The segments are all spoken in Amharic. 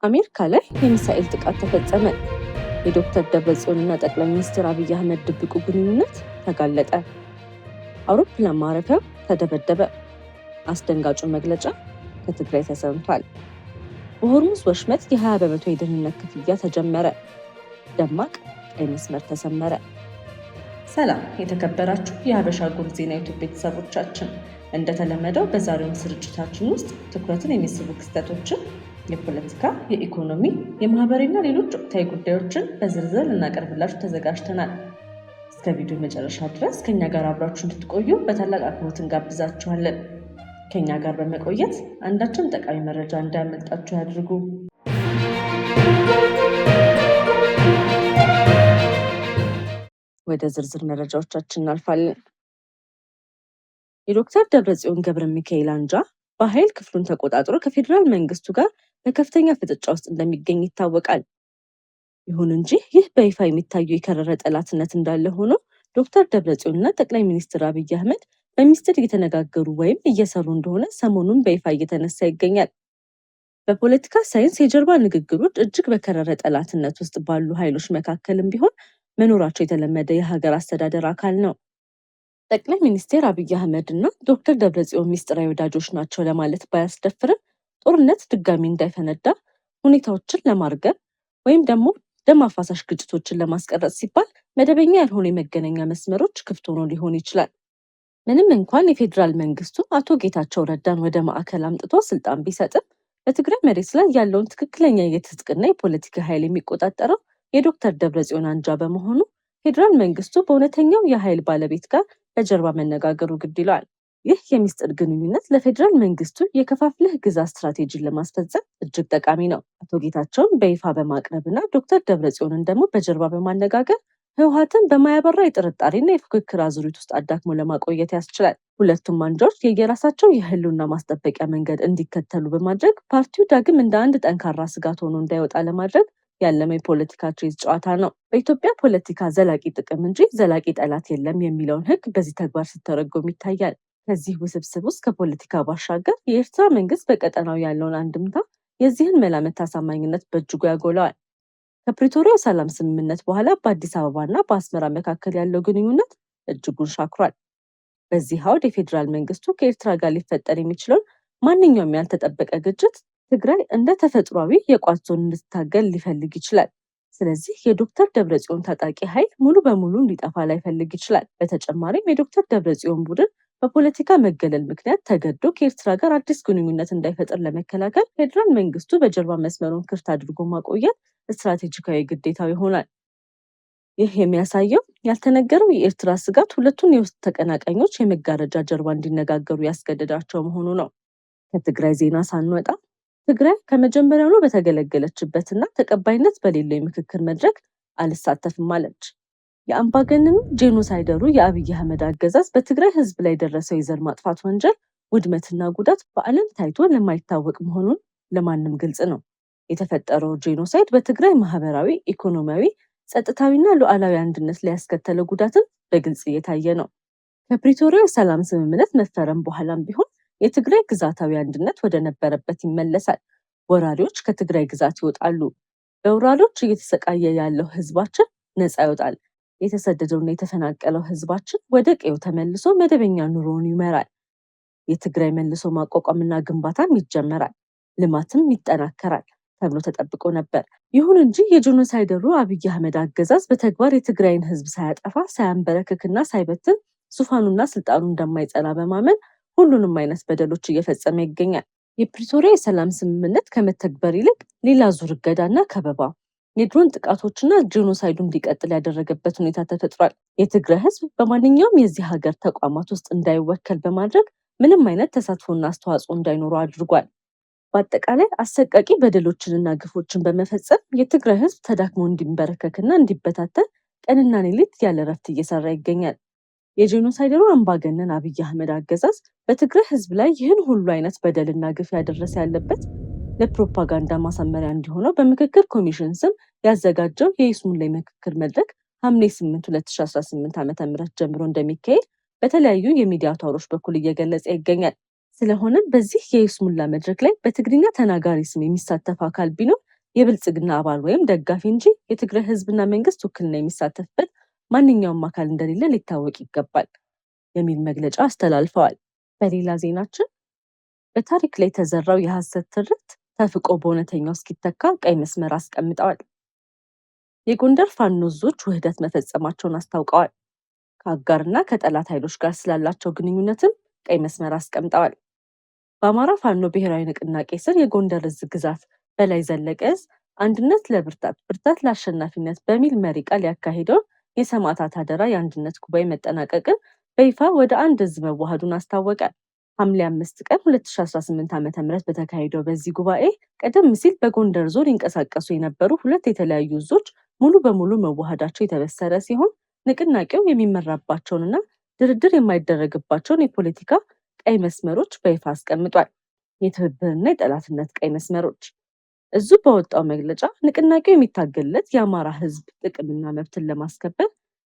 አሜሪካ ላይ የሚሳኤል ጥቃት ተፈጸመ። የዶክተር ደብረጽዮንና ጠቅላይ ሚኒስትር አብይ አህመድ ድብቁ ግንኙነት ተጋለጠ። አውሮፕላን ማረፊያው ተደበደበ። አስደንጋጩ መግለጫ ከትግራይ ተሰምቷል። በሆርሙዝ ወሽመጥ የ20 በመቶ የደህንነት ክፍያ ተጀመረ። ደማቅ ቀይ መስመር ተሰመረ። ሰላም የተከበራችሁ የሀበሻ ጉር ዜና ዩቲዩብ ቤተሰቦቻችን፣ እንደተለመደው በዛሬው ስርጭታችን ውስጥ ትኩረትን የሚስቡ ክስተቶችን፣ የፖለቲካ፣ የኢኮኖሚ፣ የማህበራዊና ሌሎች ወቅታዊ ጉዳዮችን በዝርዝር ልናቀርብላችሁ ተዘጋጅተናል። እስከ ቪዲዮ መጨረሻ ድረስ ከኛ ጋር አብራችሁ እንድትቆዩ በታላቅ አክብሮት እንጋብዛችኋለን። ከኛ ጋር በመቆየት አንዳችም ጠቃሚ መረጃ እንዳያመልጣችሁ ያድርጉ። ወደ ዝርዝር መረጃዎቻችን እናልፋለን። የዶክተር ደብረጽዮን ገብረ ሚካኤል አንጃ በኃይል ክፍሉን ተቆጣጥሮ ከፌዴራል መንግስቱ ጋር በከፍተኛ ፍጥጫ ውስጥ እንደሚገኝ ይታወቃል። ይሁን እንጂ ይህ በይፋ የሚታየው የከረረ ጠላትነት እንዳለ ሆኖ ዶክተር ደብረጽዮንና ጠቅላይ ሚኒስትር አብይ አህመድ በሚስጥር እየተነጋገሩ ወይም እየሰሩ እንደሆነ ሰሞኑን በይፋ እየተነሳ ይገኛል። በፖለቲካ ሳይንስ የጀርባ ንግግሮች እጅግ በከረረ ጠላትነት ውስጥ ባሉ ኃይሎች መካከልም ቢሆን መኖራቸው የተለመደ የሀገር አስተዳደር አካል ነው። ጠቅላይ ሚኒስትር አብይ አህመድ እና ዶክተር ደብረጽዮን ሚስጥራዊ ወዳጆች ናቸው ለማለት ባያስደፍርም ጦርነት ድጋሚ እንዳይፈነዳ ሁኔታዎችን ለማርገብ ወይም ደግሞ ደም አፋሳሽ ግጭቶችን ለማስቀረት ሲባል መደበኛ ያልሆኑ የመገናኛ መስመሮች ክፍት ሆኖ ሊሆን ይችላል። ምንም እንኳን የፌዴራል መንግስቱ አቶ ጌታቸው ረዳን ወደ ማዕከል አምጥቶ ስልጣን ቢሰጥም በትግራይ መሬት ላይ ያለውን ትክክለኛ የትጥቅና የፖለቲካ ኃይል የሚቆጣጠረው የዶክተር ደብረጽዮን አንጃ በመሆኑ ፌዴራል መንግስቱ በእውነተኛው የኃይል ባለቤት ጋር በጀርባ መነጋገሩ ግድ ይለዋል። ይህ የሚስጥር ግንኙነት ለፌዴራል መንግስቱ የከፋፍለህ ግዛ ስትራቴጂን ለማስፈጸም እጅግ ጠቃሚ ነው። አቶ ጌታቸውን በይፋ በማቅረብና ዶክተር ደብረጽዮንን ደግሞ በጀርባ በማነጋገር ህወሓትን በማያበራ የጥርጣሬና የፉክክር አዙሪት ውስጥ አዳክሞ ለማቆየት ያስችላል። ሁለቱም አንጃዎች የየራሳቸው የህልውና ማስጠበቂያ መንገድ እንዲከተሉ በማድረግ ፓርቲው ዳግም እንደ አንድ ጠንካራ ስጋት ሆኖ እንዳይወጣ ለማድረግ ያለመ የፖለቲካ ቼዝ ጨዋታ ነው። በኢትዮጵያ ፖለቲካ ዘላቂ ጥቅም እንጂ ዘላቂ ጠላት የለም የሚለውን ህግ በዚህ ተግባር ሲተረጎም ይታያል። ከዚህ ውስብስብ ውስጥ ከፖለቲካ ባሻገር የኤርትራ መንግስት በቀጠናው ያለውን አንድምታ የዚህን መላምት ታሳማኝነት በእጅጉ ያጎለዋል። ከፕሪቶሪያው ሰላም ስምምነት በኋላ በአዲስ አበባና በአስመራ መካከል ያለው ግንኙነት እጅጉን ሻክሯል። በዚህ አውድ የፌዴራል መንግስቱ ከኤርትራ ጋር ሊፈጠር የሚችለውን ማንኛውም ያልተጠበቀ ግጭት ትግራይ እንደ ተፈጥሯዊ የቋት ዞን እንድትታገል ሊፈልግ ይችላል። ስለዚህ የዶክተር ደብረጽዮን ታጣቂ ኃይል ሙሉ በሙሉ እንዲጠፋ ላይፈልግ ይችላል። በተጨማሪም የዶክተር ደብረጽዮን ቡድን በፖለቲካ መገለል ምክንያት ተገዶ ከኤርትራ ጋር አዲስ ግንኙነት እንዳይፈጥር ለመከላከል ፌዴራል መንግስቱ በጀርባ መስመሩን ክፍት አድርጎ ማቆየት ስትራቴጂካዊ ግዴታው ይሆናል። ይህ የሚያሳየው ያልተነገረው የኤርትራ ስጋት ሁለቱን የውስጥ ተቀናቃኞች የመጋረጃ ጀርባ እንዲነጋገሩ ያስገደዳቸው መሆኑ ነው። ከትግራይ ዜና ሳንወጣ ትግራይ ከመጀመሪያውኑ በተገለገለችበትና ተቀባይነት በሌለው የምክክር መድረክ አልሳተፍም አለች። የአምባገነኑ ጄኖሳይደሩ የአብይ አህመድ አገዛዝ በትግራይ ህዝብ ላይ የደረሰው የዘር ማጥፋት ወንጀል ውድመትና ጉዳት በዓለም ታይቶ ለማይታወቅ መሆኑን ለማንም ግልጽ ነው። የተፈጠረው ጄኖሳይድ በትግራይ ማህበራዊ፣ ኢኮኖሚያዊ፣ ጸጥታዊና ሉዓላዊ አንድነት ላይ ያስከተለው ጉዳትን በግልጽ እየታየ ነው። ከፕሪቶሪያው ሰላም ስምምነት መፈረም በኋላም ቢሆን የትግራይ ግዛታዊ አንድነት ወደ ነበረበት ይመለሳል። ወራሪዎች ከትግራይ ግዛት ይወጣሉ። በወራሪዎች እየተሰቃየ ያለው ህዝባችን ነፃ ይወጣል። የተሰደደውና የተፈናቀለው ህዝባችን ወደ ቀዬው ተመልሶ መደበኛ ኑሮውን ይመራል። የትግራይ መልሶ ማቋቋምና ግንባታም ይጀመራል፣ ልማትም ይጠናከራል ተብሎ ተጠብቆ ነበር። ይሁን እንጂ የጄኖሳይደሩ አብይ አህመድ አገዛዝ በተግባር የትግራይን ህዝብ ሳያጠፋ ሳያንበረክክና ሳይበትን ዙፋኑና ስልጣኑ እንደማይጸና በማመን ሁሉንም አይነት በደሎች እየፈጸመ ይገኛል። የፕሪቶሪያ የሰላም ስምምነት ከመተግበር ይልቅ ሌላ ዙር እገዳና ከበባ፣ የድሮን ጥቃቶችና ጄኖሳይዱ እንዲቀጥል ያደረገበት ሁኔታ ተፈጥሯል። የትግራይ ህዝብ በማንኛውም የዚህ ሀገር ተቋማት ውስጥ እንዳይወከል በማድረግ ምንም አይነት ተሳትፎና አስተዋጽኦ እንዳይኖረው አድርጓል። በአጠቃላይ አሰቃቂ በደሎችንና ግፎችን በመፈጸም የትግራይ ህዝብ ተዳክሞ እንዲንበረከክና እንዲበታተን ቀንና ሌሊት ያለ እረፍት እየሰራ ይገኛል። የጄኖሳይደሩ አምባገነን አብይ አህመድ አገዛዝ በትግራይ ህዝብ ላይ ይህን ሁሉ አይነት በደልና ግፍ ያደረሰ ያለበት ለፕሮፓጋንዳ ማሳመሪያ እንዲሆነው በምክክር ኮሚሽን ስም ያዘጋጀው የይስሙላ ምክክር መድረክ ሐምሌ 8 2018 ዓ.ም ጀምሮ እንደሚካሄድ በተለያዩ የሚዲያ አውታሮች በኩል እየገለጸ ይገኛል። ስለሆነም በዚህ የይስሙላ መድረክ ላይ በትግርኛ ተናጋሪ ስም የሚሳተፍ አካል ቢኖር የብልጽግና አባል ወይም ደጋፊ እንጂ የትግራይ ህዝብና መንግስት ውክልና የሚሳተፍበት ማንኛውም አካል እንደሌለ ሊታወቅ ይገባል የሚል መግለጫ አስተላልፈዋል። በሌላ ዜናችን በታሪክ ላይ የተዘራው የሐሰት ትርክት ተፍቆ በእውነተኛው እስኪተካ ቀይ መስመር አስቀምጠዋል። የጎንደር ፋኖ ዞች ውህደት መፈጸማቸውን አስታውቀዋል። ከአጋርና ከጠላት ኃይሎች ጋር ስላላቸው ግንኙነትም ቀይ መስመር አስቀምጠዋል። በአማራ ፋኖ ብሔራዊ ንቅናቄ ስር የጎንደር እዝ ግዛት በላይ ዘለቀ እዝ አንድነት ለብርታት ብርታት ለአሸናፊነት በሚል መሪ ቃል ያካሄደውን የሰማዕታት አደራ የአንድነት ጉባኤ መጠናቀቅን በይፋ ወደ አንድ እዝ መዋሃዱን አስታወቀ። ሐምሌ 5 ቀን 2018 ዓ.ም በተካሄደው በዚህ ጉባኤ ቀደም ሲል በጎንደር ዞን ይንቀሳቀሱ የነበሩ ሁለት የተለያዩ እዞች ሙሉ በሙሉ መዋሃዳቸው የተበሰረ ሲሆን ንቅናቄው የሚመራባቸውንና ድርድር የማይደረግባቸውን የፖለቲካ ቀይ መስመሮች በይፋ አስቀምጧል። የትብብርና የጠላትነት ቀይ መስመሮች። እዙ በወጣው መግለጫ ንቅናቄው የሚታገልለት የአማራ ሕዝብ ጥቅምና መብትን ለማስከበር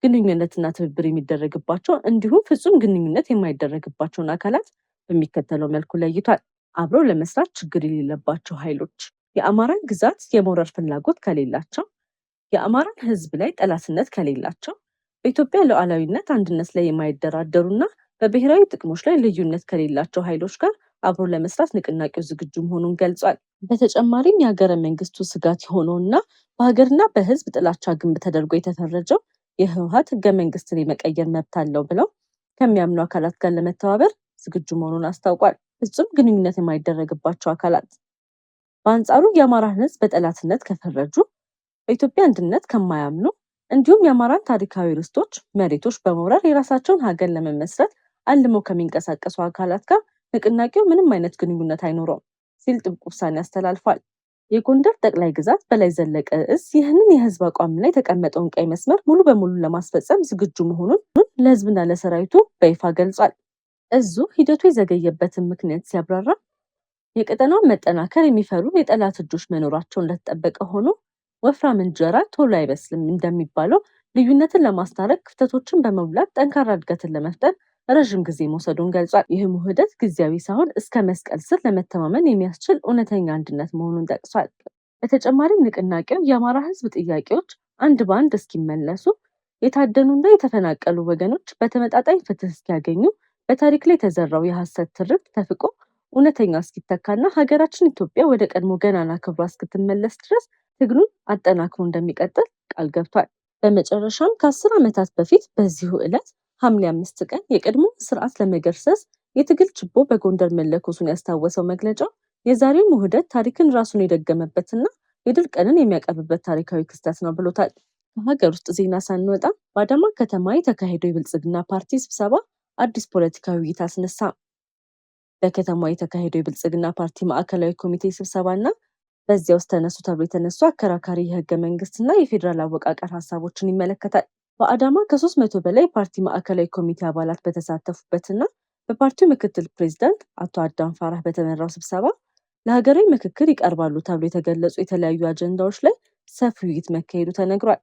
ግንኙነትና ትብብር የሚደረግባቸው እንዲሁም ፍጹም ግንኙነት የማይደረግባቸውን አካላት በሚከተለው መልኩ ለይቷል። አብረው ለመስራት ችግር የሌለባቸው ኃይሎች፣ የአማራን ግዛት የመውረር ፍላጎት ከሌላቸው፣ የአማራን ሕዝብ ላይ ጠላትነት ከሌላቸው፣ በኢትዮጵያ ሉዓላዊነት አንድነት ላይ የማይደራደሩና በብሔራዊ ጥቅሞች ላይ ልዩነት ከሌላቸው ኃይሎች ጋር አብሮ ለመስራት ንቅናቄው ዝግጁ መሆኑን ገልጿል። በተጨማሪም የሀገረ መንግስቱ ስጋት የሆነውና በሀገርና በህዝብ ጥላቻ ግንብ ተደርጎ የተፈረጀው የህወሓት ህገ መንግስትን የመቀየር መብት አለው ብለው ከሚያምኑ አካላት ጋር ለመተባበር ዝግጁ መሆኑን አስታውቋል። ፍጹም ግንኙነት የማይደረግባቸው አካላት በአንጻሩ የአማራን ህዝብ በጠላትነት ከፈረጁ፣ በኢትዮጵያ አንድነት ከማያምኑ እንዲሁም የአማራን ታሪካዊ ርስቶች፣ መሬቶች በመውረር የራሳቸውን ሀገር ለመመስረት አልመው ከሚንቀሳቀሱ አካላት ጋር ንቅናቄው ምንም አይነት ግንኙነት አይኖረውም ሲል ጥብቅ ውሳኔ አስተላልፏል። የጎንደር ጠቅላይ ግዛት በላይ ዘለቀ እዝ ይህንን የህዝብ አቋም ላይ የተቀመጠውን ቀይ መስመር ሙሉ በሙሉ ለማስፈጸም ዝግጁ መሆኑን ለህዝብና ለሰራዊቱ በይፋ ገልጿል። እዙ ሂደቱ የዘገየበትን ምክንያት ሲያብራራ የቀጠናውን መጠናከር የሚፈሩ የጠላት እጆች መኖራቸው እንደተጠበቀ ሆኖ ወፍራም እንጀራ ቶሎ አይበስልም እንደሚባለው ልዩነትን ለማስታረቅ ክፍተቶችን በመሙላት ጠንካራ እድገትን ለመፍጠር ረዥም ጊዜ መውሰዱን ገልጿል። ይህም ውህደት ጊዜያዊ ሳይሆን እስከ መስቀል ስር ለመተማመን የሚያስችል እውነተኛ አንድነት መሆኑን ጠቅሷል። በተጨማሪም ንቅናቄው የአማራ ህዝብ ጥያቄዎች አንድ በአንድ እስኪመለሱ፣ የታደኑና የተፈናቀሉ ወገኖች በተመጣጣኝ ፍትህ እስኪያገኙ፣ በታሪክ ላይ የተዘራው የሐሰት ትርክት ተፍቆ እውነተኛ እስኪተካና ሀገራችን ኢትዮጵያ ወደ ቀድሞ ገናና ክብሯ እስክትመለስ ድረስ ትግሉን አጠናክሮ እንደሚቀጥል ቃል ገብቷል። በመጨረሻም ከ10 ዓመታት በፊት በዚሁ ዕለት ሐምሌ 5 ቀን የቀድሞ ስርዓት ለመገርሰስ የትግል ችቦ በጎንደር መለኮሱን ያስታወሰው መግለጫው የዛሬው ውህደት ታሪክን ራሱን የደገመበትና የድል ቀንን የሚያቀርብበት ታሪካዊ ክስተት ነው ብሎታል። ከሀገር ውስጥ ዜና ሳንወጣ በአዳማ ከተማ የተካሄደው የብልጽግና ፓርቲ ስብሰባ አዲስ ፖለቲካዊ ውይይት አስነሳ። በከተማው የተካሄደው የብልጽግና ፓርቲ ማዕከላዊ ኮሚቴ ስብሰባና በዚያ ውስጥ ተነሱ ተብሎ የተነሱ አከራካሪ የህገ መንግስትና የፌዴራል አወቃቀር ሀሳቦችን ይመለከታል። በአዳማ ከ300 በላይ ፓርቲ ማዕከላዊ ኮሚቴ አባላት በተሳተፉበትና በፓርቲው ምክትል ፕሬዝዳንት አቶ አዳም ፋራህ በተመራው ስብሰባ ለሀገራዊ ምክክር ይቀርባሉ ተብሎ የተገለጹ የተለያዩ አጀንዳዎች ላይ ሰፊ ውይይት መካሄዱ ተነግሯል።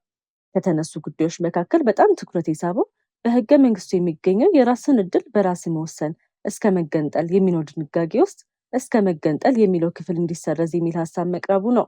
ከተነሱ ጉዳዮች መካከል በጣም ትኩረት የሳበው በህገ መንግስቱ የሚገኘው የራስን እድል በራስ መወሰን እስከ መገንጠል የሚለው ድንጋጌ ውስጥ እስከ መገንጠል የሚለው ክፍል እንዲሰረዝ የሚል ሀሳብ መቅረቡ ነው።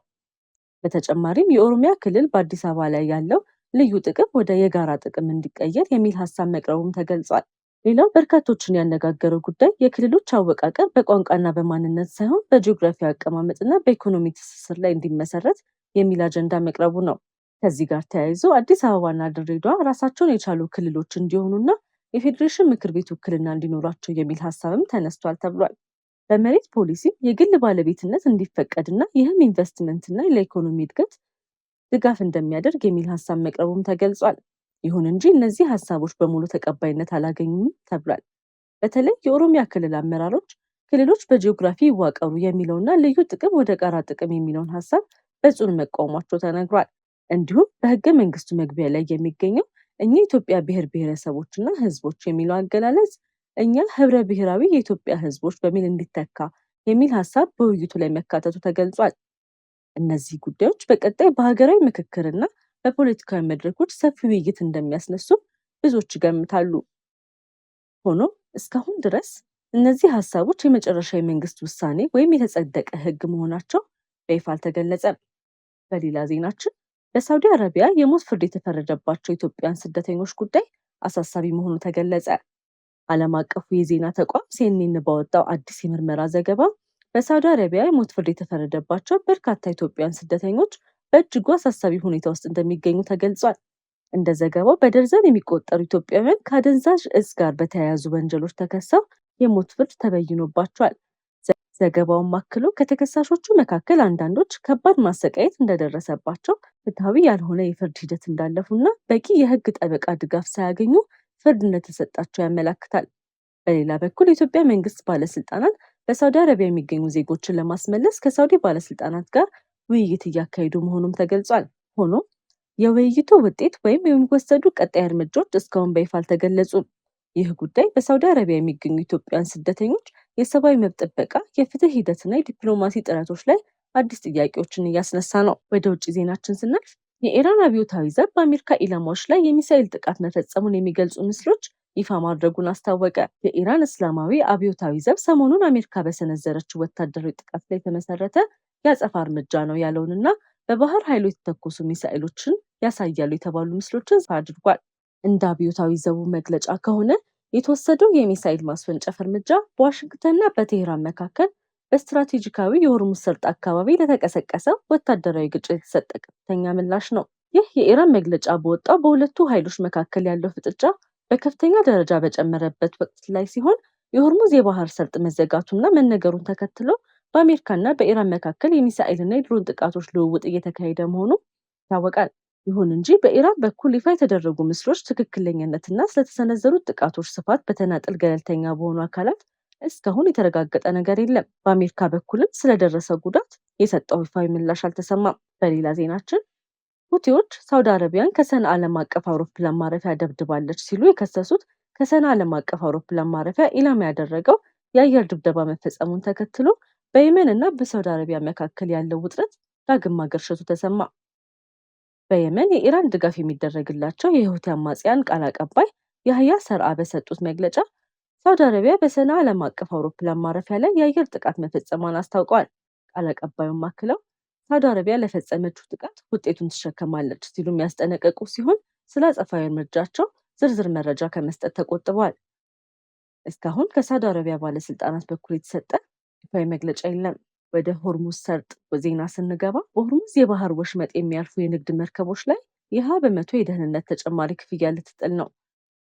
በተጨማሪም የኦሮሚያ ክልል በአዲስ አበባ ላይ ያለው ልዩ ጥቅም ወደ የጋራ ጥቅም እንዲቀየር የሚል ሀሳብ መቅረቡም ተገልጿል። ሌላው በርካቶችን ያነጋገረው ጉዳይ የክልሎች አወቃቀር በቋንቋና በማንነት ሳይሆን በጂኦግራፊ አቀማመጥና በኢኮኖሚ ትስስር ላይ እንዲመሰረት የሚል አጀንዳ መቅረቡ ነው። ከዚህ ጋር ተያይዞ አዲስ አበባና ድሬዳዋ ራሳቸውን የቻሉ ክልሎች እንዲሆኑና የፌዴሬሽን ምክር ቤት ውክልና እንዲኖራቸው የሚል ሀሳብም ተነስቷል ተብሏል። በመሬት ፖሊሲ የግል ባለቤትነት እንዲፈቀድና ይህም ኢንቨስትመንትና ለኢኮኖሚ እድገት ድጋፍ እንደሚያደርግ የሚል ሀሳብ መቅረቡም ተገልጿል። ይሁን እንጂ እነዚህ ሀሳቦች በሙሉ ተቀባይነት አላገኙም ተብሏል። በተለይ የኦሮሚያ ክልል አመራሮች ክልሎች በጂኦግራፊ ይዋቀሩ የሚለውና ልዩ ጥቅም ወደ ጋራ ጥቅም የሚለውን ሀሳብ በጽኑ መቃወማቸው ተነግሯል። እንዲሁም በህገ መንግስቱ መግቢያ ላይ የሚገኘው እኛ የኢትዮጵያ ብሔር ብሔረሰቦችና ህዝቦች የሚለው አገላለጽ እኛ ህብረ ብሔራዊ የኢትዮጵያ ህዝቦች በሚል እንዲተካ የሚል ሀሳብ በውይይቱ ላይ መካተቱ ተገልጿል። እነዚህ ጉዳዮች በቀጣይ በሀገራዊ ምክክርና በፖለቲካዊ መድረኮች ሰፊ ውይይት እንደሚያስነሱ ብዙዎች ይገምታሉ። ሆኖም እስካሁን ድረስ እነዚህ ሀሳቦች የመጨረሻ የመንግስት ውሳኔ ወይም የተጸደቀ ህግ መሆናቸው በይፋ አልተገለጸም። በሌላ ዜናችን በሳውዲ አረቢያ የሞት ፍርድ የተፈረደባቸው ኢትዮጵያውያን ስደተኞች ጉዳይ አሳሳቢ መሆኑ ተገለጸ። ዓለም አቀፉ የዜና ተቋም ሲኤንኤን ባወጣው አዲስ የምርመራ ዘገባ በሳውዲ አረቢያ የሞት ፍርድ የተፈረደባቸው በርካታ ኢትዮጵያውያን ስደተኞች በእጅጉ አሳሳቢ ሁኔታ ውስጥ እንደሚገኙ ተገልጿል። እንደ ዘገባው በደርዘን የሚቆጠሩ ኢትዮጵያውያን ከአደንዛዥ እጽ ጋር በተያያዙ ወንጀሎች ተከሰው የሞት ፍርድ ተበይኖባቸዋል። ዘገባውን አክሎ ከተከሳሾቹ መካከል አንዳንዶች ከባድ ማሰቃየት እንደደረሰባቸው፣ ፍትሐዊ ያልሆነ የፍርድ ሂደት እንዳለፉና በቂ የሕግ ጠበቃ ድጋፍ ሳያገኙ ፍርድ እንደተሰጣቸው ያመለክታል። በሌላ በኩል የኢትዮጵያ መንግስት ባለስልጣናት በሳውዲ አረቢያ የሚገኙ ዜጎችን ለማስመለስ ከሳውዲ ባለስልጣናት ጋር ውይይት እያካሄዱ መሆኑም ተገልጿል። ሆኖም የውይይቱ ውጤት ወይም የሚወሰዱ ቀጣይ እርምጃዎች እስካሁን በይፋ አልተገለጹም። ይህ ጉዳይ በሳውዲ አረቢያ የሚገኙ ኢትዮጵያውያን ስደተኞች የሰብአዊ መብት ጥበቃ፣ የፍትህ ሂደትና የዲፕሎማሲ ጥረቶች ላይ አዲስ ጥያቄዎችን እያስነሳ ነው። ወደ ውጭ ዜናችን ስናልፍ የኢራን አብዮታዊ ዘብ በአሜሪካ ኢላማዎች ላይ የሚሳኤል ጥቃት መፈጸሙን የሚገልጹ ምስሎች ይፋ ማድረጉን አስታወቀ። የኢራን እስላማዊ አብዮታዊ ዘብ ሰሞኑን አሜሪካ በሰነዘረችው ወታደራዊ ጥቃት ላይ የተመሰረተ የአጸፋ እርምጃ ነው ያለውንና በባህር ኃይሉ የተተኮሱ ሚሳኤሎችን ያሳያሉ የተባሉ ምስሎችን አድርጓል። እንደ አብዮታዊ ዘቡ መግለጫ ከሆነ የተወሰደው የሚሳኤል ማስወንጨፍ እርምጃ በዋሽንግተንና በቴህራን መካከል በስትራቴጂካዊ የሆርሙዝ ሰርጥ አካባቢ ለተቀሰቀሰው ወታደራዊ ግጭት የተሰጠ ከፍተኛ ምላሽ ነው። ይህ የኢራን መግለጫ በወጣው በሁለቱ ኃይሎች መካከል ያለው ፍጥጫ በከፍተኛ ደረጃ በጨመረበት ወቅት ላይ ሲሆን የሆርሙዝ የባህር ሰርጥ መዘጋቱና መነገሩን ተከትሎ በአሜሪካና በኢራን መካከል የሚሳኤልና የድሮን ጥቃቶች ልውውጥ እየተካሄደ መሆኑ ይታወቃል። ይሁን እንጂ በኢራን በኩል ይፋ የተደረጉ ምስሎች ትክክለኛነትና ስለተሰነዘሩት ጥቃቶች ስፋት በተናጠል ገለልተኛ በሆኑ አካላት እስካሁን የተረጋገጠ ነገር የለም። በአሜሪካ በኩልም ስለደረሰ ጉዳት የሰጠው ይፋዊ ምላሽ አልተሰማም። በሌላ ዜናችን ሁቲዎች ሳውዲ አረቢያን ከሰንዓ ዓለም አቀፍ አውሮፕላን ማረፊያ ደብድባለች ሲሉ የከሰሱት ከሰንዓ ዓለም አቀፍ አውሮፕላን ማረፊያ ኢላማ ያደረገው የአየር ድብደባ መፈጸሙን ተከትሎ በየመን እና በሳውዲ አረቢያ መካከል ያለው ውጥረት ዳግም ማገርሸቱ ተሰማ። በየመን የኢራን ድጋፍ የሚደረግላቸው የሁቲ አማጽያን ቃል አቀባይ ያህያ ሰርዓ በሰጡት መግለጫ ሳውዲ አረቢያ በሰንዓ ዓለም አቀፍ አውሮፕላን ማረፊያ ላይ የአየር ጥቃት መፈጸሟን አስታውቀዋል። ቃል አቀባዩም አክለው ሳውዲ አረቢያ ለፈጸመችው ጥቃት ውጤቱን ትሸከማለች ሲሉ የሚያስጠነቀቁ ሲሆን ስለ አጸፋዊ እርምጃቸው ዝርዝር መረጃ ከመስጠት ተቆጥበዋል። እስካሁን ከሳውዲ አረቢያ ባለስልጣናት በኩል የተሰጠ ይፋዊ መግለጫ የለም። ወደ ሆርሙዝ ሰርጥ ዜና ስንገባ በሆርሙዝ የባህር ወሽመጥ የሚያልፉ የንግድ መርከቦች ላይ የ20% የደህንነት ተጨማሪ ክፍያ ልትጥል ነው።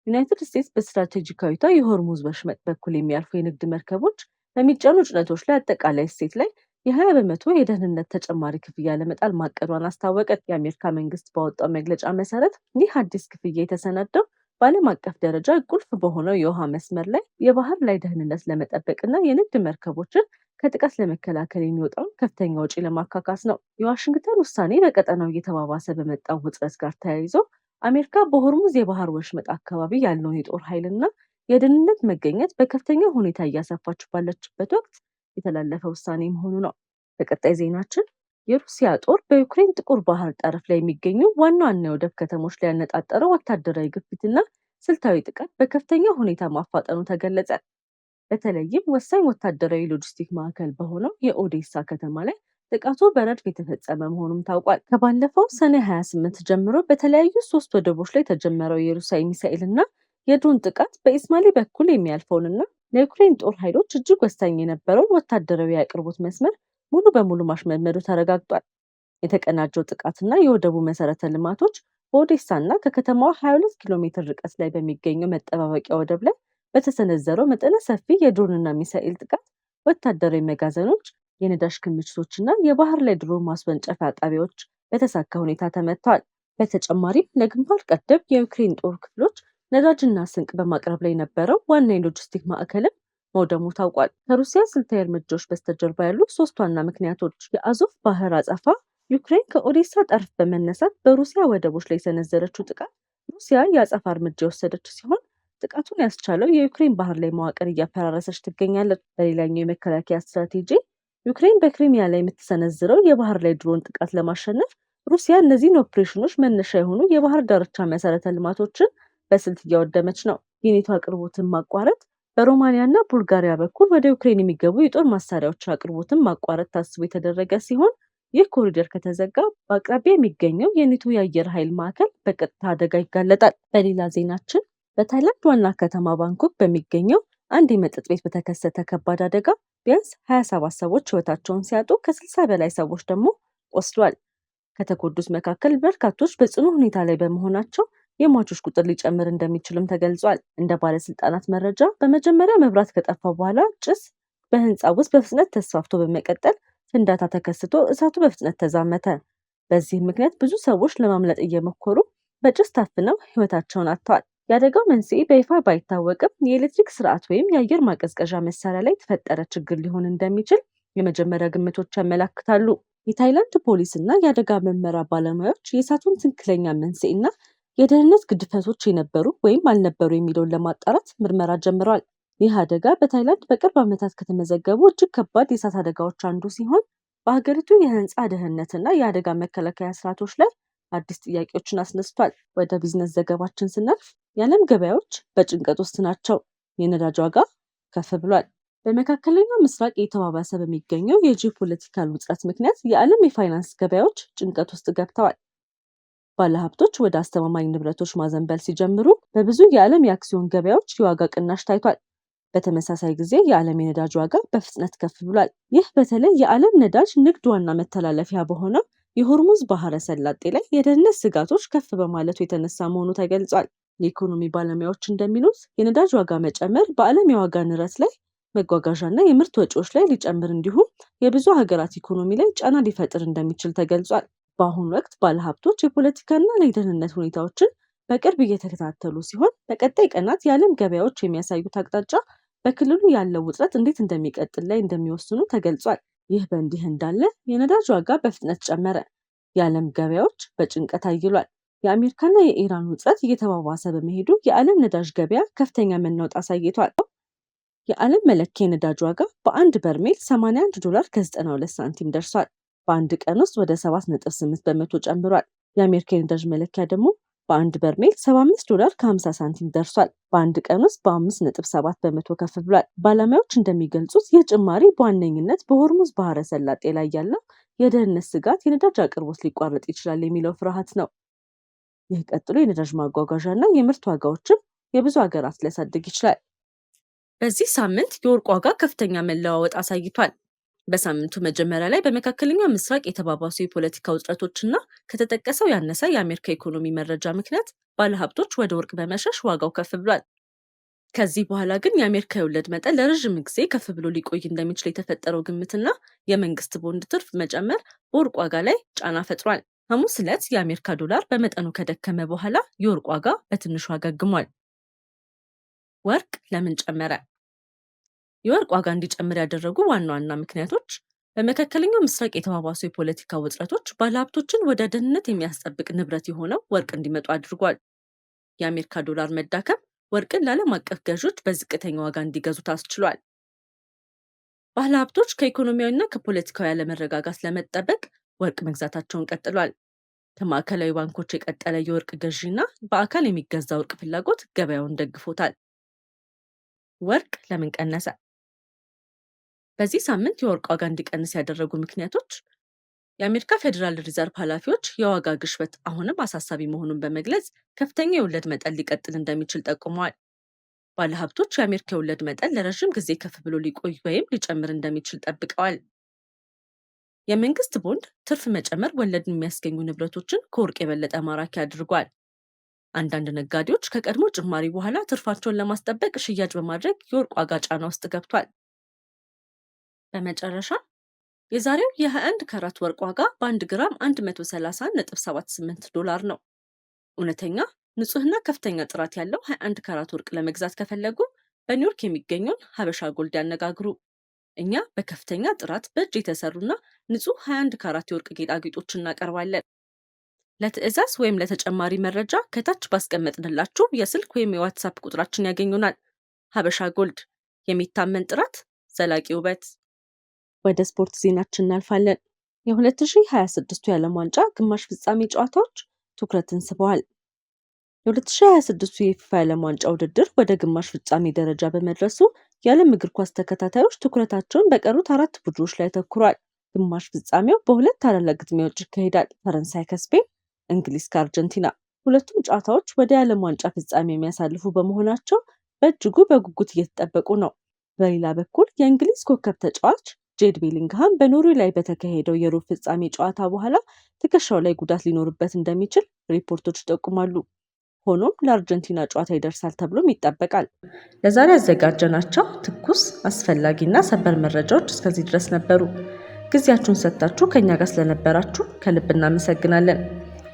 ዩናይትድ ስቴትስ በስትራቴጂካዊቷ የሆርሙዝ ወሽመጥ በኩል የሚያልፉ የንግድ መርከቦች በሚጫኑ ጭነቶች ላይ አጠቃላይ እሴት ላይ የ20% የደህንነት ተጨማሪ ክፍያ ለመጣል ማቀዷን አስታወቀች። የአሜሪካ መንግስት ባወጣው መግለጫ መሰረት ይህ አዲስ ክፍያ የተሰናዳው በዓለም አቀፍ ደረጃ ቁልፍ በሆነው የውሃ መስመር ላይ የባህር ላይ ደህንነት ለመጠበቅና የንግድ መርከቦችን ከጥቃት ለመከላከል የሚወጣውን ከፍተኛ ወጪ ለማካካስ ነው። የዋሽንግተን ውሳኔ በቀጠናው እየተባባሰ በመጣው ውጥረት ጋር ተያይዞ አሜሪካ በሆርሙዝ የባህር ወሽመጥ አካባቢ ያለውን የጦር ኃይልና የደህንነት መገኘት በከፍተኛ ሁኔታ እያሰፋች ባለችበት ወቅት የተላለፈ ውሳኔ መሆኑ ነው። በቀጣይ ዜናችን የሩሲያ ጦር በዩክሬን ጥቁር ባህር ጠረፍ ላይ የሚገኙ ዋና ዋና የወደብ ከተሞች ላይ ያነጣጠረው ወታደራዊ ግፊትና ስልታዊ ጥቃት በከፍተኛ ሁኔታ ማፋጠኑ ተገለጸ። በተለይም ወሳኝ ወታደራዊ ሎጂስቲክ ማዕከል በሆነው የኦዴሳ ከተማ ላይ ጥቃቱ በረድፍ የተፈጸመ መሆኑም ታውቋል። ከባለፈው ሰኔ 28 ጀምሮ በተለያዩ 3 ወደቦች ላይ የተጀመረው የሩሲያ ሚሳኤልና የድሮን ጥቃት በኢስማሊ በኩል የሚያልፈውንና ለዩክሬን ጦር ኃይሎች እጅግ ወሳኝ የነበረውን ወታደራዊ አቅርቦት መስመር ሙሉ በሙሉ ማሽመድመዱ ተረጋግጧል። የተቀናጀው ጥቃትና የወደቡ መሰረተ ልማቶች በኦዴሳና ከከተማዋ 22 ኪሎ ሜትር ርቀት ላይ በሚገኘው መጠባበቂያ ወደብ ላይ በተሰነዘረው መጠነ ሰፊ የድሮንና ሚሳኤል ጥቃት ወታደራዊ መጋዘኖች፣ የነዳጅ ክምችቶችና የባህር ላይ ድሮን ማስወንጨፊያ ጣቢያዎች በተሳካ ሁኔታ ተመትተዋል። በተጨማሪም ለግንባር ቀደም የዩክሬን ጦር ክፍሎች ነዳጅና ስንቅ በማቅረብ ላይ የነበረው ዋና የሎጂስቲክ ማዕከልም መውደሙ ታውቋል። ከሩሲያ ስልታዊ እርምጃዎች በስተጀርባ ያሉ 3 ዋና ምክንያቶች የአዞቭ ባህር አጸፋ፣ ዩክሬን ከኦዴሳ ጠረፍ በመነሳት በሩሲያ ወደቦች ላይ የሰነዘረችው ጥቃት፣ ሩሲያ የአጸፋ እርምጃ የወሰደች ሲሆን ጥቃቱን ያስቻለው የዩክሬን ባህር ላይ መዋቅር እያፈራረሰች ትገኛለች። በሌላኛው የመከላከያ ስትራቴጂ ዩክሬን በክሪሚያ ላይ የምትሰነዝረው የባህር ላይ ድሮን ጥቃት ለማሸነፍ ሩሲያ እነዚህን ኦፕሬሽኖች መነሻ የሆኑ የባህር ዳርቻ መሰረተ ልማቶችን በስልት እያወደመች ነው። የኔቶ አቅርቦትን ማቋረጥ፣ በሮማኒያና ቡልጋሪያ በኩል ወደ ዩክሬን የሚገቡ የጦር መሳሪያዎች አቅርቦትን ማቋረጥ ታስቦ የተደረገ ሲሆን ይህ ኮሪደር ከተዘጋ በአቅራቢያ የሚገኘው የኔቶ የአየር ኃይል ማዕከል በቀጥታ አደጋ ይጋለጣል። በሌላ ዜናችን በታይላንድ ዋና ከተማ ባንኮክ በሚገኘው አንድ የመጠጥ ቤት በተከሰተ ከባድ አደጋ ቢያንስ 27 ሰዎች ሕይወታቸውን ሲያጡ ከ60 በላይ ሰዎች ደግሞ ቆስሏል። ከተጎዱት መካከል በርካቶች በጽኑ ሁኔታ ላይ በመሆናቸው የሟቾች ቁጥር ሊጨምር እንደሚችልም ተገልጿል። እንደ ባለስልጣናት መረጃ በመጀመሪያ መብራት ከጠፋ በኋላ ጭስ በህንፃ ውስጥ በፍጥነት ተስፋፍቶ በመቀጠል ፍንዳታ ተከስቶ እሳቱ በፍጥነት ተዛመተ። በዚህም ምክንያት ብዙ ሰዎች ለማምለጥ እየሞከሩ በጭስ ታፍነው ህይወታቸውን አጥተዋል። የአደጋው መንስኤ በይፋ ባይታወቅም የኤሌክትሪክ ስርዓት ወይም የአየር ማቀዝቀዣ መሳሪያ ላይ የተፈጠረ ችግር ሊሆን እንደሚችል የመጀመሪያ ግምቶች ያመላክታሉ። የታይላንድ ፖሊስ እና የአደጋ ምርመራ ባለሙያዎች የእሳቱን ትክክለኛ መንስኤና የደህንነት ግድፈቶች የነበሩ ወይም አልነበሩ የሚለውን ለማጣራት ምርመራ ጀምረዋል። ይህ አደጋ በታይላንድ በቅርብ ዓመታት ከተመዘገቡ እጅግ ከባድ የእሳት አደጋዎች አንዱ ሲሆን በሀገሪቱ የህንፃ ደህንነትና የአደጋ መከላከያ ስርዓቶች ላይ አዲስ ጥያቄዎችን አስነስቷል። ወደ ቢዝነስ ዘገባችን ስናልፍ የዓለም ገበያዎች በጭንቀት ውስጥ ናቸው። የነዳጅ ዋጋ ከፍ ብሏል። በመካከለኛው ምስራቅ የተባባሰ በሚገኘው የጂኦፖለቲካል ውጥረት ምክንያት የዓለም የፋይናንስ ገበያዎች ጭንቀት ውስጥ ገብተዋል። ባለሀብቶች ወደ አስተማማኝ ንብረቶች ማዘንበል ሲጀምሩ በብዙ የዓለም የአክሲዮን ገበያዎች የዋጋ ቅናሽ ታይቷል። በተመሳሳይ ጊዜ የዓለም የነዳጅ ዋጋ በፍጥነት ከፍ ብሏል። ይህ በተለይ የዓለም ነዳጅ ንግድ ዋና መተላለፊያ በሆነው የሆርሙዝ ባህረ ሰላጤ ላይ የደህንነት ስጋቶች ከፍ በማለቱ የተነሳ መሆኑ ተገልጿል። የኢኮኖሚ ባለሙያዎች እንደሚሉት የነዳጅ ዋጋ መጨመር በዓለም የዋጋ ንረት ላይ መጓጓዣና የምርት ወጪዎች ላይ ሊጨምር እንዲሁም የብዙ ሀገራት ኢኮኖሚ ላይ ጫና ሊፈጥር እንደሚችል ተገልጿል። በአሁኑ ወቅት ባለሀብቶች የፖለቲካና የደህንነት ሁኔታዎችን በቅርብ እየተከታተሉ ሲሆን በቀጣይ ቀናት የዓለም ገበያዎች የሚያሳዩት አቅጣጫ በክልሉ ያለው ውጥረት እንዴት እንደሚቀጥል ላይ እንደሚወስኑ ተገልጿል። ይህ በእንዲህ እንዳለ የነዳጅ ዋጋ በፍጥነት ጨመረ። የዓለም ገበያዎች በጭንቀት አይሏል። የአሜሪካና የኢራን ውጥረት እየተባባሰ በመሄዱ የዓለም ነዳጅ ገበያ ከፍተኛ መናወጥ አሳይቷል። የዓለም መለኪያ የነዳጅ ዋጋ በአንድ በርሜል $81 ከ92 ሳንቲም ደርሷል። በአንድ ቀን ውስጥ ወደ 7.8 በመቶ ጨምሯል። የአሜሪካ የነዳጅ መለኪያ ደግሞ በአንድ በርሜል $75 ከ50 ሳንቲም ደርሷል። በአንድ ቀን ውስጥ በ5.7 በመቶ ከፍ ብሏል። ባለሙያዎች እንደሚገልጹት ይህ ጭማሪ በዋነኝነት በሆርሙዝ ባህረ ሰላጤ ላይ ያለው የደህንነት ስጋት የነዳጅ አቅርቦት ሊቋረጥ ይችላል የሚለው ፍርሃት ነው። ይህ ቀጥሎ የነዳጅ ማጓጓዣ እና የምርት ዋጋዎችን የብዙ ሀገራት ሊያሳድግ ይችላል። በዚህ ሳምንት የወርቅ ዋጋ ከፍተኛ መለዋወጥ አሳይቷል። በሳምንቱ መጀመሪያ ላይ በመካከለኛው ምስራቅ የተባባሱ የፖለቲካ ውጥረቶችና ከተጠቀሰው ያነሰ የአሜሪካ ኢኮኖሚ መረጃ ምክንያት ባለሀብቶች ወደ ወርቅ በመሸሽ ዋጋው ከፍ ብሏል። ከዚህ በኋላ ግን የአሜሪካ የወለድ መጠን ለረዥም ጊዜ ከፍ ብሎ ሊቆይ እንደሚችል የተፈጠረው ግምትና የመንግስት ቦንድ ትርፍ መጨመር በወርቅ ዋጋ ላይ ጫና ፈጥሯል። ሐሙስ ዕለት የአሜሪካ ዶላር በመጠኑ ከደከመ በኋላ የወርቅ ዋጋ በትንሹ አገግሟል። ወርቅ ለምን ጨመረ? የወርቅ ዋጋ እንዲጨምር ያደረጉ ዋና ዋና ምክንያቶች በመካከለኛው ምስራቅ የተባባሱ የፖለቲካ ውጥረቶች ባለሀብቶችን ወደ ደህንነት የሚያስጠብቅ ንብረት የሆነው ወርቅ እንዲመጡ አድርጓል። የአሜሪካ ዶላር መዳከም ወርቅን ለዓለም አቀፍ ገዢዎች በዝቅተኛ ዋጋ እንዲገዙት አስችሏል። ባለሀብቶች ከኢኮኖሚያዊና ከፖለቲካዊ አለመረጋጋት ለመጠበቅ ወርቅ መግዛታቸውን ቀጥሏል። ከማዕከላዊ ባንኮች የቀጠለ የወርቅ ገዢና በአካል የሚገዛ ወርቅ ፍላጎት ገበያውን ደግፎታል። ወርቅ ለምን ቀነሰ? በዚህ ሳምንት የወርቅ ዋጋ እንዲቀንስ ያደረጉ ምክንያቶች የአሜሪካ ፌዴራል ሪዘርቭ ኃላፊዎች የዋጋ ግሽበት አሁንም አሳሳቢ መሆኑን በመግለጽ ከፍተኛ የወለድ መጠን ሊቀጥል እንደሚችል ጠቁመዋል። ባለሀብቶች የአሜሪካ የወለድ መጠን ለረዥም ጊዜ ከፍ ብሎ ሊቆይ ወይም ሊጨምር እንደሚችል ጠብቀዋል። የመንግስት ቦንድ ትርፍ መጨመር ወለድን የሚያስገኙ ንብረቶችን ከወርቅ የበለጠ ማራኪ አድርጓል። አንዳንድ ነጋዴዎች ከቀድሞ ጭማሪ በኋላ ትርፋቸውን ለማስጠበቅ ሽያጭ በማድረግ የወርቅ ዋጋ ጫና ውስጥ ገብቷል። በመጨረሻ የዛሬው የ21 ካራት ወርቅ ዋጋ በ1 ግራም $130.78 ነው። እውነተኛ ንጹህና ከፍተኛ ጥራት ያለው 21 ካራት ወርቅ ለመግዛት ከፈለጉ በኒውዮርክ የሚገኘውን ሀበሻ ጎልድ ያነጋግሩ። እኛ በከፍተኛ ጥራት በእጅ የተሰሩና ንጹህ 21 ካራት የወርቅ ጌጣጌጦችን እናቀርባለን። ለትዕዛዝ ወይም ለተጨማሪ መረጃ ከታች ባስቀመጥንላችሁ የስልክ ወይም የዋትሳፕ ቁጥራችን ያገኙናል። ሀበሻ ጎልድ፣ የሚታመን ጥራት፣ ዘላቂ ውበት። ወደ ስፖርት ዜናችን እናልፋለን። የ2026 የዓለም ዋንጫ ግማሽ ፍጻሜ ጨዋታዎች ትኩረትን ስበዋል። የ2026 የፊፋ የዓለም ዋንጫ ውድድር ወደ ግማሽ ፍጻሜ ደረጃ በመድረሱ የዓለም እግር ኳስ ተከታታዮች ትኩረታቸውን በቀሩት 4 ቡድኖች ላይ ተኩሯል። ግማሽ ፍጻሜው በሁለት ታላላቅ ግጥሚያዎች ይካሄዳል። ፈረንሳይ ከስፔን፣ እንግሊዝ ከአርጀንቲና። ሁለቱም ጨዋታዎች ወደ የዓለም ዋንጫ ፍጻሜ የሚያሳልፉ በመሆናቸው በእጅጉ በጉጉት እየተጠበቁ ነው። በሌላ በኩል የእንግሊዝ ኮከብ ተጫዋች ጄድ ቤሊንግሃም በኖርዌይ ላይ በተካሄደው የሩብ ፍጻሜ ጨዋታ በኋላ ትከሻው ላይ ጉዳት ሊኖርበት እንደሚችል ሪፖርቶች ይጠቁማሉ። ሆኖም ለአርጀንቲና ጨዋታ ይደርሳል ተብሎም ይጠበቃል። ለዛሬ ያዘጋጀናቸው ትኩስ፣ አስፈላጊና ሰበር መረጃዎች እስከዚህ ድረስ ነበሩ። ጊዜያችሁን ሰጥታችሁ ከኛ ጋር ስለነበራችሁ ከልብ እናመሰግናለን።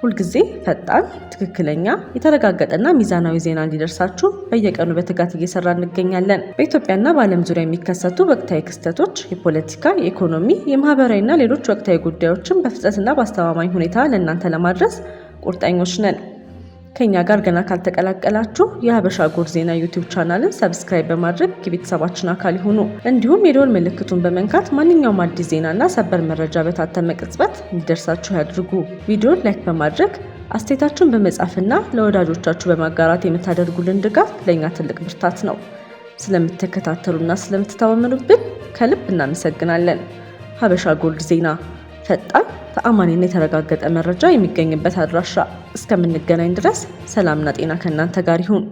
ሁልጊዜ ፈጣን፣ ትክክለኛ፣ የተረጋገጠና ሚዛናዊ ዜና እንዲደርሳችሁ በየቀኑ በትጋት እየሰራ እንገኛለን። በኢትዮጵያና በዓለም ዙሪያ የሚከሰቱ ወቅታዊ ክስተቶች፣ የፖለቲካ፣ የኢኮኖሚ፣ የማህበራዊና ሌሎች ወቅታዊ ጉዳዮችን በፍጥነትና በአስተማማኝ ሁኔታ ለእናንተ ለማድረስ ቁርጠኞች ነን። ከኛ ጋር ገና ካልተቀላቀላችሁ የሀበሻ ጎል ዜና ዩቲዩብ ቻናልን ሰብስክራይብ በማድረግ የቤተሰባችን አካል ይሁኑ። እንዲሁም የደወል ምልክቱን በመንካት ማንኛውም አዲስ ዜናና ሰበር መረጃ በታተመ ቅጽበት እንዲደርሳችሁ ያድርጉ። ቪዲዮን ላይክ በማድረግ አስተያየታችሁን በመጻፍና ለወዳጆቻችሁ በማጋራት የምታደርጉልን ድጋፍ ለእኛ ትልቅ ብርታት ነው። ስለምትከታተሉና ስለምትተማመኑብን ከልብ እናመሰግናለን። ሀበሻ ጎልድ ዜና፣ ፈጣን፣ ተአማኒና የተረጋገጠ መረጃ የሚገኝበት አድራሻ። እስከምንገናኝ ድረስ ሰላምና ጤና ከእናንተ ጋር ይሁን።